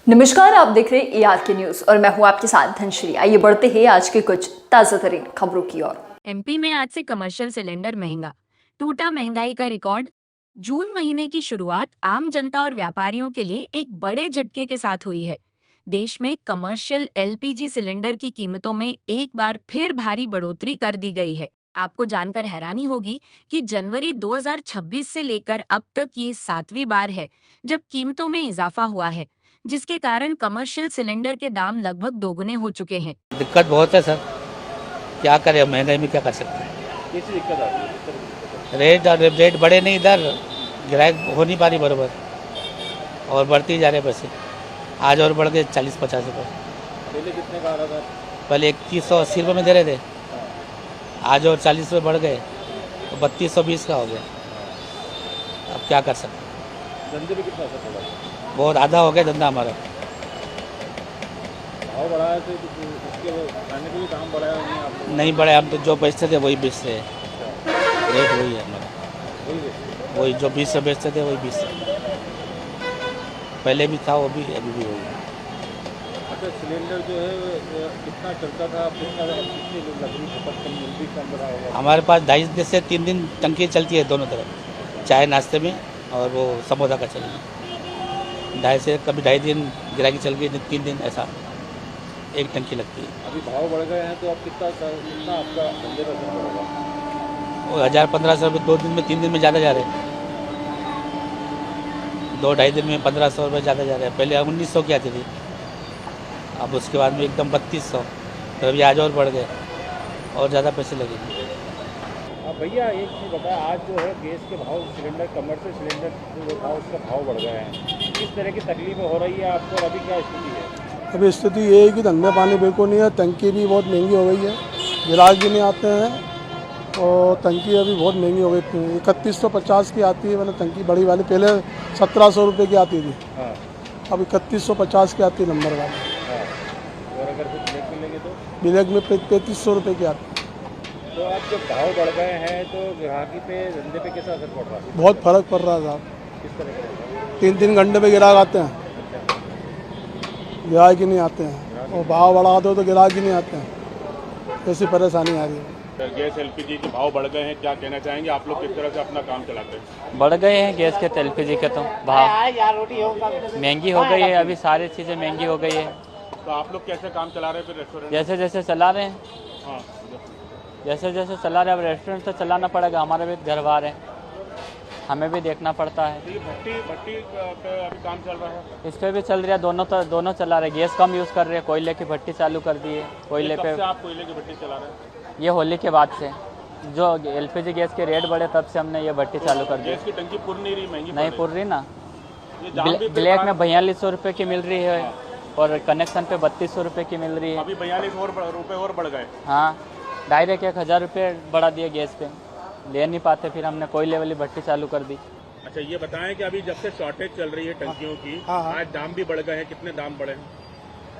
नमस्कार, आप देख रहे हैं ARK न्यूज और मैं हूं आपके साथ धनश्री। आइए बढ़ते हैं आज के कुछ ताजा तरीन खबरों की ओर। एमपी में आज से कमर्शियल सिलेंडर महंगा, टूटा महंगाई का रिकॉर्ड। जून महीने की शुरुआत आम जनता और व्यापारियों के लिए एक बड़े झटके के साथ हुई है। देश में कमर्शियल एलपीजी सिलेंडर की कीमतों में एक बार फिर भारी बढ़ोतरी कर दी गई है। आपको जानकर हैरानी होगी कि जनवरी 2026 से लेकर अब तक ये 7वीं बार है जब कीमतों में इजाफा हुआ है, जिसके कारण कमर्शियल सिलेंडर के दाम लगभग दोगुने हो चुके हैं। दिक्कत बहुत है सर, क्या करें, महंगाई में क्या कर सकते हैं। कैसी दिक्कत आ रही है? रेट बढ़े नहीं इधर, ग्राहक हो नहीं पा रही बराबर और बढ़ती जा रहे पैसे। आज और बढ़ गए 40-50 रुपये। पहले कितने का आ रहा था? पहले 2180 रुपये में दे रहे थे, आज और 40 रुपये बढ़ गए तो 3220 का हो गया। अब क्या कर सकते हैं। धंधे पे कितना असर पड़ा? बहुत आधा हो गया धंधा हमारा। भाव बढ़ाया तो उसके खाने के लिए दाम बढ़ाया नहीं बढ़े, हम तो जो बेचते थे वही बेचते हैं, रेट वही है हमारा, वही जो 20 से बेचते थे वही 20 से पहले भी था, वो भी अभी भी वही है। अच्छा, सिलेंडर जो है कितना चलता था, कितनी लकड़ी खपत कम मिल भी कम रहा होगा? हमारे पास 2.5 से 3 दिन टंकी चलती है दोनों तरफ, चाय नाश्ते में और वो समोसा का चलेगी। 2.5 से कभी 2.5 दिन गिराकी चल गई, 3 दिन ऐसा एक टंकी लगती है। अभी भाव बढ़ गए हैं तो अब कितना आपका धंधे का असर पड़ेगा? वो 1000-1500 रुपये 2 दिन में 3 दिन में ज़्यादा जा रहे हैं, 2-2.5 दिन में 1500 रुपये ज़्यादा जा रहे हैं। पहले 1900 की आती थी, अब उसके बाद में एकदम 3200, तो अभी आज और बढ़ गए और ज़्यादा पैसे लगेंगे। अब भैया एक चीज़ बताया, आज जो है गैस के भाव, सिलेंडर कमर्शियल सिलेंडर जो भाव, उसका भाव बढ़ गया है, किस तरह की तकलीफें हो रही है आपको? अभी क्या स्थिति है? अभी स्थिति ये है कि धंधे पानी बिल्कुल नहीं है, टंकी भी बहुत महंगी हो गई है, ग्राहक भी नहीं आते हैं और टंकी अभी बहुत महंगी हो गई। 3150 की आती है, मतलब टंकी बड़ी वाली पहले 1700 रुपये की आती थी, हाँ अब 3150 की आती है नंबर वाली। हाँ, और अगर कुछ ब्लैक में लेंगे तो ब्लैक में 3500 रुपये की आती है। तो अब जब भाव बढ़ गए हैं तो ग्राहकी पे, धंधे पे कैसा असर पड़ रहा है? बहुत फ़र्क पड़ रहा है साहब, किस तरह का? 3-3 घंटे पे ग्राहक आते हैं, ग्राहक ही नहीं आते हैं, और भाव बढ़ा दो तो ग्राहक ही नहीं आते हैं, ऐसी परेशानी आ रही है। गैस एलपीजी के भाव बढ़ गए हैं, क्या कहना चाहेंगे? आप लोग किस तरह से अपना काम चलाते हैं? बढ़ गए हैं गैस के, एलपीजी के तो भाव महंगी हो गई है, अभी सारी चीज़ें महंगी हो गई है। तो आप लोग कैसे काम चला रहे हैं फिर रेस्टोरेंट? जैसे जैसे चला रहे हैं, हाँ, जैसे जैसे चला रहे हैं। अब रेस्टोरेंट तो चलाना पड़ेगा, हमारे भी घर बार है, हमें भी देखना पड़ता है। तो ये भट्टी पे अभी काम चल रहा है? इस पर भी चल रहा है, दोनों चला रहे हैं। गैस कम यूज़ कर रहे हैं, कोयले की भट्टी चालू कर दी है। कोयले कब पे से आप कोयले की भट्टी चला रहे हैं? ये होली के बाद से जो एलपीजी गैस के रेट बढ़े तब से हमने ये भट्टी चालू कर दी। गैस की टंकी पुर नहीं रही, महंगी नहीं पुर रही ना, ये दाम भी ब्लैक में 4200 रुपये की मिल रही है और कनेक्शन पे 3200 रुपये की मिल रही है। अभी 42 रुपये और बढ़ गए। हाँ, डायरेक्ट 1000 रुपये बढ़ा दिए गैस पे, ले नहीं पाते, फिर हमने कोयले वाली भट्टी चालू कर दी। अच्छा, ये बताएं कि अभी जब से शॉर्टेज चल रही है टंकियों की, आज दाम भी बढ़ गए हैं। कितने दाम बढ़े हैं?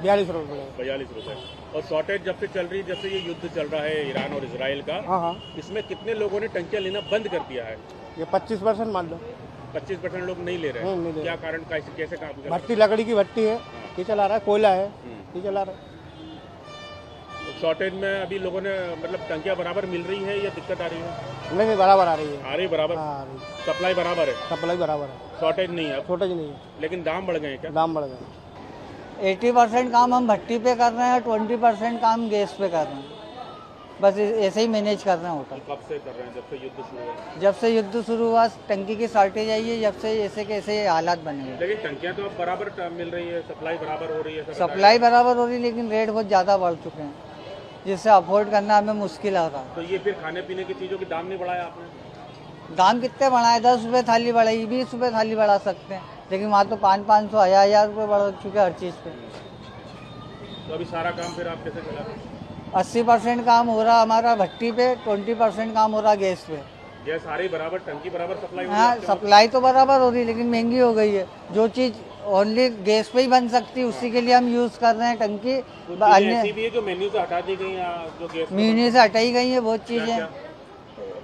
42 रुपये। 42 रुपये। और शॉर्टेज जब से चल रही है, जब से ये युद्ध चल रहा है ईरान और इसराइल का, हाँ, इसमें कितने लोगों ने टंकियां लेना बंद कर दिया है? ये 25% मान लो। 25% लोग नहीं ले रहे नहीं ले हैं। रहे। क्या कारण, कैसे काम कर रहे भट्टी लकड़ी की भट्टी है, ये चला रहा है, कोयला है, ये चला रहा है। हैं? शॉर्टेज में अभी लोगों ने, मतलब टंकियां बराबर मिल रही है या दिक्कत आ रही है? नहीं बराबर आ रही है, आ रही बराबर, हाँ, सप्लाई बराबर है, सप्लाई बराबर है, शॉर्टेज नहीं है अब, छोटे नहीं है, लेकिन दाम बढ़ गए हैं क्या? दाम बढ़ गए। 80% काम हम भट्टी पे कर रहे हैं, 20% काम गैस पे कर रहे हैं। बस ऐसे ही मैनेज कर रहे हैं होटल। कब से कर रहे हैं? जब से युद्ध शुरू हुआ? जब से युद्ध शुरू हुआ, टंकी की शॉर्टेज आई है, जब से ऐसे कैसे हालात बने हैं। लेकिन टंकियां तो अब बराबर मिल रही है, सप्लाई बराबर हो रही है, सप्लाई बराबर हो रही है, लेकिन रेट बहुत ज़्यादा बढ़ चुके हैं, जिससे अफोर्ड करना हमें मुश्किल हो रहा है। तो ये फिर खाने पीने की चीज़ों की दाम नहीं बढ़ाया आपने? दाम कितने बढ़ाए? 10 रुपये थाली बढ़ाई, 20 रुपये थाली बढ़ा सकते हैं, लेकिन वहाँ तो 500-500, 1000 रुपये बढ़ चुके हैं हर चीज़ पे। तो अभी सारा काम फिर आप कैसे चला रहे हैं? 80% काम हो रहा हमारा भट्टी पे, 20% काम हो रहा गैस पे। गैस सारी बराबर, टंकी बराबर सप्लाई हो हाँ, रही है? सप्लाई तो बराबर हो रही है, लेकिन महंगी हो गई है। जो चीज़ ओनली गैस पे ही बन सकती है, उसी के लिए हम यूज़ कर रहे हैं टंकी। कुछ चीज़ें ऐसी भी है जो मेन्यू से हटा दी गई हैं, जो गैस पे मेन्यू से हटाई गई है बहुत क्या- चीज़ें, क्या?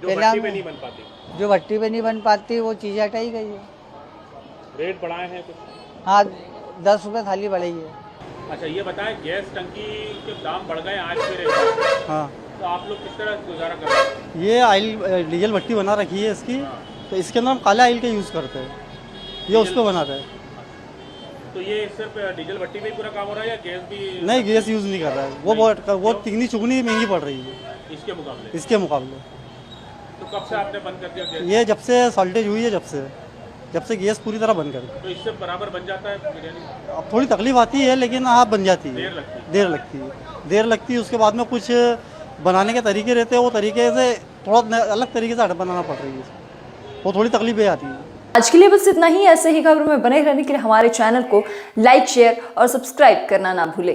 जो पहले भट्टी पे हम- नहीं बन पाती। जो भट्टी पे नहीं बन पाती वो चीज़ें हटाई गई है। रेट बढ़ाए हैं कुछ? हाँ, 10 रुपये थाली बढ़ी है। अच्छा ये बताएं, गैस टंकी के दाम बढ़ गए आज फिर एक बार। हाँ, तो आप लोग किस तरह गुजारा कर रहे हैं? ये ऑयल डीजल भट्टी बना रखी है इसकी, तो इसके अंदर हम काला ऑयल का यूज़ करते हैं, ये उस पर बनाता है। तो ये सिर्फ डीजल भट्टी में ही पूरा काम हो रहा है या गैस भी? नहीं, गैस यूज़ नहीं कर रहा है, वो तिगनी चुगनी महंगी पड़ रही है इसके मुकाबले। इसके मुकाबले। तो कब से आपने बंद कर दिया गैस? ये जब से शॉर्टेज हुई है, जब से गैस पूरी तरह बंद कर दी। तो इससे बराबर बन जाता है बिरयानी? अब थोड़ी तकलीफ आती है, लेकिन हाँ बन जाती है। देर लगती है। उसके बाद में कुछ बनाने के तरीके रहते हैं, वो तरीके से थोड़ा अलग तरीके से बनाना पड़ रही है, वो थोड़ी तकलीफें आती है। आज के लिए बस इतना ही। ऐसे ही खबरों में बने रहने के लिए हमारे चैनल को लाइक, शेयर और सब्सक्राइब करना ना भूलें।